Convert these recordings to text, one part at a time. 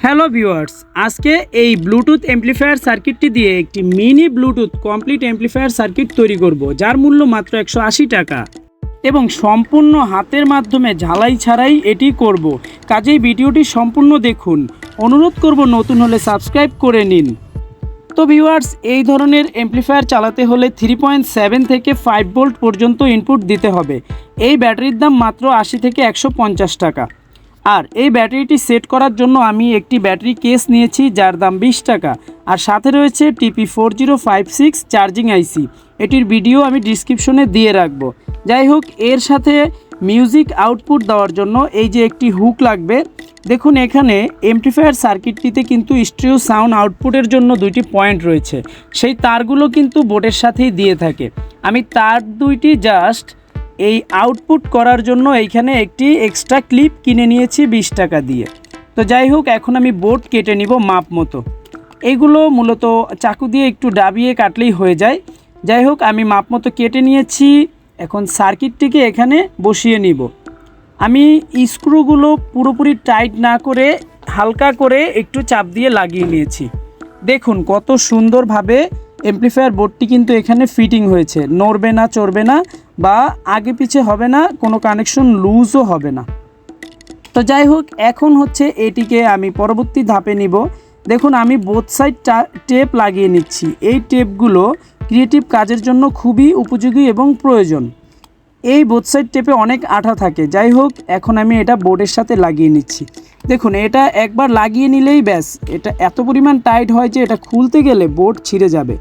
Hello viewers, আজকে এই Bluetooth amplifier সার্কিটটি দিয়ে একটি mini Bluetooth complete amplifier circuit তৈরি করব, যার মূল্য মাত্র 180 টাকা এবং সম্পূর্ণ হাতের মাধ্যমে ঝালাই ছাড়াই এটি করব। কাজেই ভিডিওটি সম্পূর্ণ দেখুন। অনুরোধ করব নতুন হলে সাবস্ক্রাইব করে নিন। তো ভিউয়ার্স, এই ধরনের অ্যাম্প্লিফায়ার চালাতে হলে 3.7 থেকে 5 ভোল্ট পর্যন্ত ইনপুট দিতে হবে। এই ব্যাটারির দাম মাত্র 80 থেকে 150 টাকা। আর এই ব্যাটারিটি সেট করার জন্য আমি একটি ব্যাটারি কেস নিয়েছি, যার দাম 20 টাকা। আর সাথে রয়েছে TP4056 চার্জিং আইসি। এটির ভিডিও আমি ডিসক্রিপশনে দিয়ে রাখবো। যাই হোক, এর সাথে মিউজিক আউটপুট দেওয়ার জন্য এই যে একটি হুক লাগবে। দেখুন, এখানে অ্যাম্প্লিফায়ার সার্কিটটিতে কিন্তু স্টিরিও সাউন্ড আউটপুটের জন্য দুইটি পয়েন্ট রয়েছে। সেই তারগুলো কিন্তু বোর্ডের সাথেই দিয়ে থাকে। আমি তার দুইটি জাস্ট এই আউটপুট করার জন্য এইখানে একটি এক্সট্রা ক্লিপ কিনে নিয়েছি 20 টাকা দিয়ে। তো যাই হোক, এখন আমি বোর্ড কেটে নিব মাপ মতো। এইগুলো মূলত চাকু দিয়ে একটু ডাবিয়ে কাটলেই হয়ে যায়। যাই হোক, আমি মাপ মতো কেটে নিয়েছি। এখন সার্কিটটিকে এখানে বসিয়ে নিব। আমি স্ক্রুগুলো পুরোপুরি টাইট না করে হালকা করে একটু চাপ দিয়ে লাগিয়ে নিয়েছি। দেখুন কত সুন্দরভাবে অ্যাম্প্লিফায়ার বোর্ডটি কিন্তু এখানে ফিটিং হয়েছে। নড়বে না, চড়বে না, বা আগে পিছে হবে না, কোনো কানেকশন লুজও হবে না। তো যাই হোক, এখন হচ্ছে এটিকে আমি পরবর্তী ধাপে নিব। দেখুন, আমি বোথ সাইড টেপ লাগিয়ে নিচ্ছি। এই টেপগুলো ক্রিয়েটিভ কাজের জন্য খুবই উপযোগী এবং প্রয়োজন। এই বোথ সাইড টেপে অনেক আঠা থাকে। যাই হোক, এখন আমি এটা বোর্ডের সাথে লাগিয়ে নিচ্ছি। দেখুন, এটা একবার লাগিয়ে নিলেই ব্যাস, এটা এত পরিমাণ টাইট হয় যে এটা খুলতে গেলে বোর্ড ছিঁড়ে যাবে।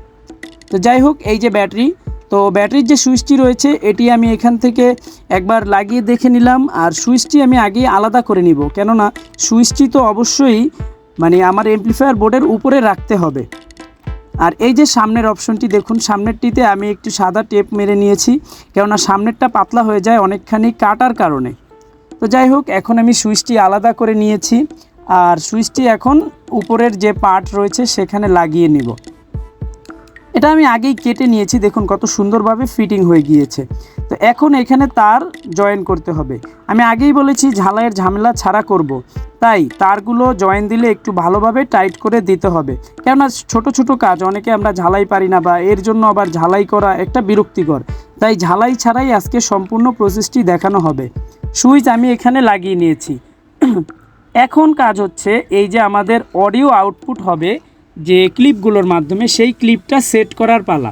তো যাই হোক, এই যে ব্যাটারি, তো ব্যাটারির যে সুইচটি রয়েছে এটি আমি এখান থেকে একবার লাগিয়ে দেখে নিলাম। আর সুইচটি আমি আগেই আলাদা করে নিব, কেননা সুইচটি তো অবশ্যই আমার অ্যাম্প্লিফায়ার বোর্ডের উপরে রাখতে হবে। আর এই যে সামনের অপশনটি দেখুন, সামনেরটিতে আমি একটু সাদা টেপ মেরে নিয়েছি, কেননা সামনেরটা পাতলা হয়ে যায় অনেকখানি কাটার কারণে। তো যাই হোক, এখন আমি সুইচটি আলাদা করে নিয়েছি। আর সুইচটি এখন উপরের যে পার্ট রয়েছে সেখানে লাগিয়ে নিব। এটা আমি আগেই কেটে নিয়েছি। দেখুন কত সুন্দরভাবে ফিটিং হয়ে গিয়েছে। তো এখন এখানে তার জয়েন করতে হবে। আমি আগেই বলেছি ঝালাইয়ের ঝামেলা ছাড়া করব, তাই তারগুলো জয়েন দিলে একটু ভালোভাবে টাইট করে দিতে হবে। কেননা ছোট ছোট কাজ অনেকে আমরা ঝালাই পারি না, বা এর জন্য আবার ঝালাই করা একটা বিরক্তিকর। তাই ঝালাই ছাড়াই আজকে সম্পূর্ণ প্রসেসটি দেখানো হবে। সুইচ আমি এখানে লাগিয়ে নিয়েছি। এখন কাজ হচ্ছে এই যে আমাদের অডিও আউটপুট হবে যে ক্লিপগুলোর মাধ্যমে, সেই ক্লিপটা সেট করার পালা।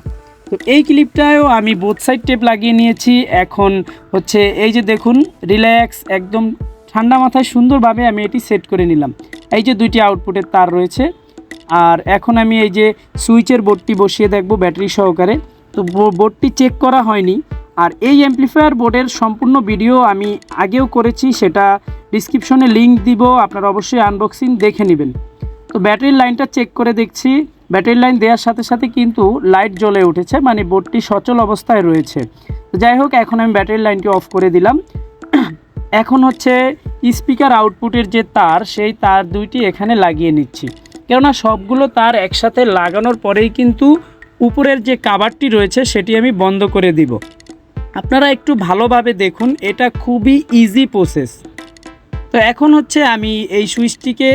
তো এই ক্লিপটাও আমি বোথ সাইড টেপ লাগিয়ে নিয়েছি। এখন হচ্ছে এই যে দেখুন, রিল্যাক্স, একদম ঠান্ডা মাথায় সুন্দরভাবে আমি এটি সেট করে নিলাম। এই যে দুইটি আউটপুটের তার রয়েছে। আর এখন আমি এই যে সুইচের বোর্ডটি বসিয়ে দেখব ব্যাটারি সহকারে। তো বোর্ডটি চেক করা হয়নি। আর এই অ্যাম্প্লিফায়ার বোর্ডের সম্পূর্ণ ভিডিও আমি আগেও করেছি, সেটা ডিসক্রিপশনে লিঙ্ক দিব, আপনারা অবশ্যই আনবক্সিং দেখে নেবেন। তো ব্যাটারির লাইনটা চেক করে দেখছি, ব্যাটারির লাইন দেওয়ার সাথে সাথে কিন্তু লাইট জ্বলে উঠেছে, বোর্ডটি সচল অবস্থায় রয়েছে। তো যাই হোক, এখন আমি ব্যাটারির লাইনটি অফ করে দিলাম। এখন হচ্ছে স্পিকার আউটপুটের যে তার, সেই তার দুইটি এখানে লাগিয়ে নিচ্ছি, কেননা সবগুলো তার একসাথে লাগানোর পরেই কিন্তু উপরের যে কাভারটি রয়েছে সেটি আমি বন্ধ করে দিব। আপনারা একটু ভালোভাবে দেখুন, এটা খুবই ইজি প্রসেস। তো এখন হচ্ছে আমি এই সুইচটিকে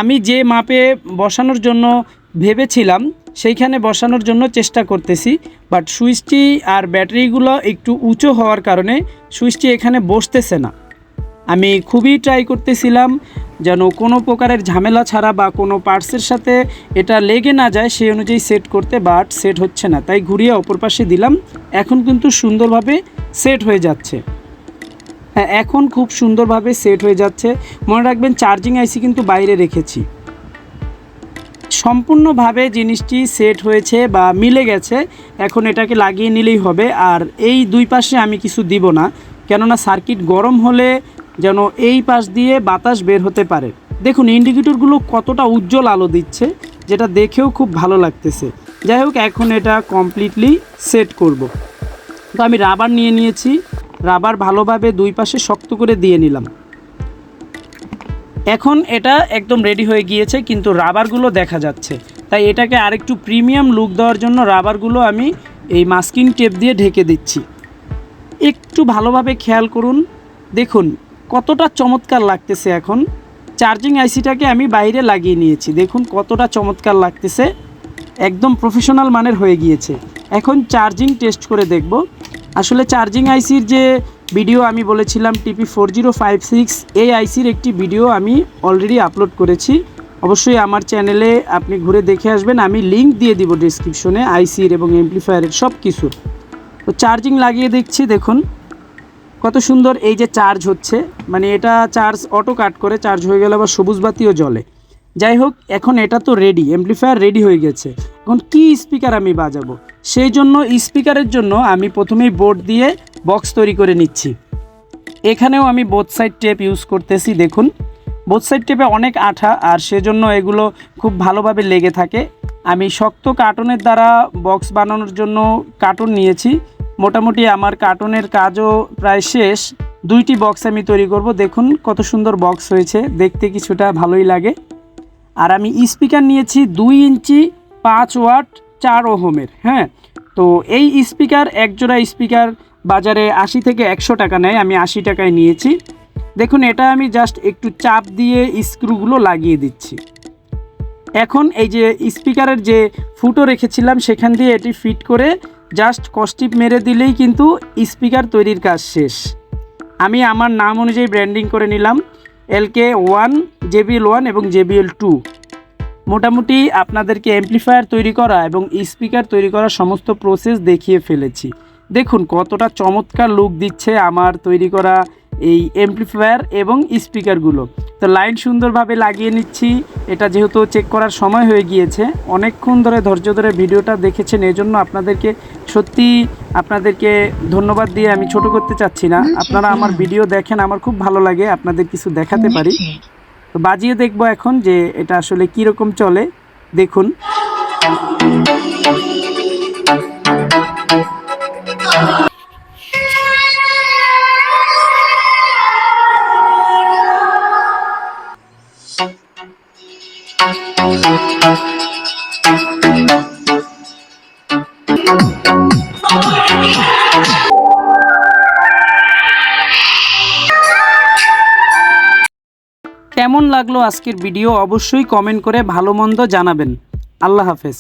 আমি যে মাপে বসানোর জন্য ভেবেছিলাম সেইখানে বসানোর জন্য চেষ্টা করতেছি, বাট সুইচটি আর ব্যাটারিগুলো একটু উঁচু হওয়ার কারণে সুইচটি এখানে বসতেছে না। আমি খুবই ট্রাই করতেছিলাম যেন কোনো প্রকারের ঝামেলা ছাড়া বা কোনো পার্টসের সাথে এটা লেগে না যায় সেই অনুযায়ী সেট করতে, বাট সেট হচ্ছে না। তাই ঘুরিয়ে অপর পাশে দিলাম। এখন কিন্তু সুন্দরভাবে সেট হয়ে যাচ্ছে। হ্যাঁ, এখন খুব সুন্দরভাবে সেট হয়ে যাচ্ছে। মনে রাখবেন, চার্জিং আইসি কিন্তু বাইরে রেখেছি। সম্পূর্ণভাবে জিনিসটি সেট হয়েছে বা মিলে গেছে। এখন এটাকে লাগিয়ে নিলেই হবে। আর এই দুই পাশে আমি কিছু দিব না, কেননা সার্কিট গরম হলে যেন এই পাশ দিয়ে বাতাস বের হতে পারে। দেখুন ইন্ডিকেটরগুলো কতটা উজ্জ্বল আলো দিচ্ছে, যেটা দেখেও খুব ভালো লাগতেছে। যাই হোক, এখন এটা কমপ্লিটলি সেট করব। তো আমি রাবার নিয়ে নিয়েছি, রাবার ভালোভাবে দুই পাশে শক্ত করে দিয়ে নিলাম। এখন এটা একদম রেডি হয়ে গিয়েছে, কিন্তু রাবারগুলো দেখা যাচ্ছে। তাই এটাকে আরেকটু প্রিমিয়াম লুক দেওয়ার জন্য রাবারগুলো আমি এই মাস্কিং টেপ দিয়ে ঢেকে দিচ্ছি। একটু ভালোভাবে খেয়াল করুন, দেখুন কতটা চমৎকার লাগতেছে এখন। চার্জিং আইসিটাকে আমি বাইরে লাগিয়ে নিয়েছি, দেখুন কতটা চমৎকার লাগতেছে, একদম প্রফেশনাল মানের হয়ে গিয়েছে। এখন চার্জিং টেস্ট করে দেখব। আসলে চার্জিং আইসির যে ভিডিও আমি বলেছিলাম TP4056, এই আইসির একটি ভিডিও আমি অলরেডি আপলোড করেছি, অবশ্যই আমার চ্যানেলে আপনি ঘুরে দেখে আসবেন, আমি লিংক দিয়ে দিব ডিসক্রিপশনে আইসির এবং এমপ্লিফায়ারের সব কিছুর। তো চার্জিং লাগিয়ে দেখছি, দেখুন কত সুন্দর এই যে চার্জ হচ্ছে, মানে এটা চার্জ অটো কাট করে, চার্জ হয়ে গেলে আবার সবুজ বাতিও জ্বলে। যাই হোক, এখন এটা তো রেডি, এমপ্লিফায়ার রেডি হয়ে গেছে। এখন কি স্পিকার আমি বাজাবো, সেই জন্য স্পিকারের জন্য আমি প্রথমেই বোর্ড দিয়ে বক্স তৈরি করে নিচ্ছি। এখানেও আমি বোথ সাইড টেপ ইউজ করতেছি, দেখুন বোথ সাইড টেপে অনেক আঠা, আর সেজন্য এগুলো খুব ভালোভাবে লেগে থাকে। আমি শক্ত কার্টনের দ্বারা বক্স বানানোর জন্য কার্টন নিয়েছি, মোটামুটি আমার কার্টনের কাজও প্রায় শেষ। 2টি বক্স আমি তৈরি করব, দেখুন কত সুন্দর বক্স হয়েছে, দেখতে কিছুটা ভালোই লাগে। আর আমি স্পিকার নিয়েছি 2 ইঞ্চি 5 ওয়াট 4 ওহমের। হ্যাঁ, তো এই স্পিকার, একজোড়া স্পিকার বাজারে 80 থেকে 100 টাকা নেয়, আমি 80 টাকায় নিয়েছি। দেখুন এটা আমি জাস্ট একটু চাপ দিয়ে স্ক্রুগুলো লাগিয়ে দিচ্ছি। এখন এই যে স্পিকারের যে ফুটো রেখেছিলাম সেখান দিয়ে এটি ফিট করে জাস্ট কস্টিপ মেরে দিলেই কিন্তু স্পিকার তৈরির কাজ শেষ। আমি আমার নাম অনুযায়ী ব্র্যান্ডিং করে নিলাম, LK1, JBL1 এবং JBL2। মোটামুটি আপনাদেরকে অ্যাম্প্লিফায়ার তৈরি করা এবং স্পিকার তৈরি করার সমস্ত প্রসেস দেখিয়ে ফেলেছি। দেখুন কতটা চমৎকার লুক দিচ্ছে আমার তৈরি করা এই অ্যাম্প্লিফায়ার এবং স্পিকারগুলো। তো লাইন সুন্দরভাবে লাগিয়ে নিচ্ছি, এটা যেহেতু চেক করার সময় হয়ে গিয়েছে, অনেকক্ষণ ধরে ধৈর্য ধরে ভিডিওটা দেখেছেন, এজন্য আপনাদেরকে ধন্যবাদ দিয়ে আমি ছোট করতে চাচ্ছি না। আপনারা আমার ভিডিও দেখেন, আমার খুব ভালো লাগে আপনাদের কিছু দেখাতে পারি। তো বাজিয়ে দেখব এখন যে এটা আসলে কীরকম চলে, দেখুন। কেমন লাগলো আজকের ভিডিও অবশ্যই কমেন্ট করে ভালো মন্দ জানাবেন। আল্লাহ হাফেজ।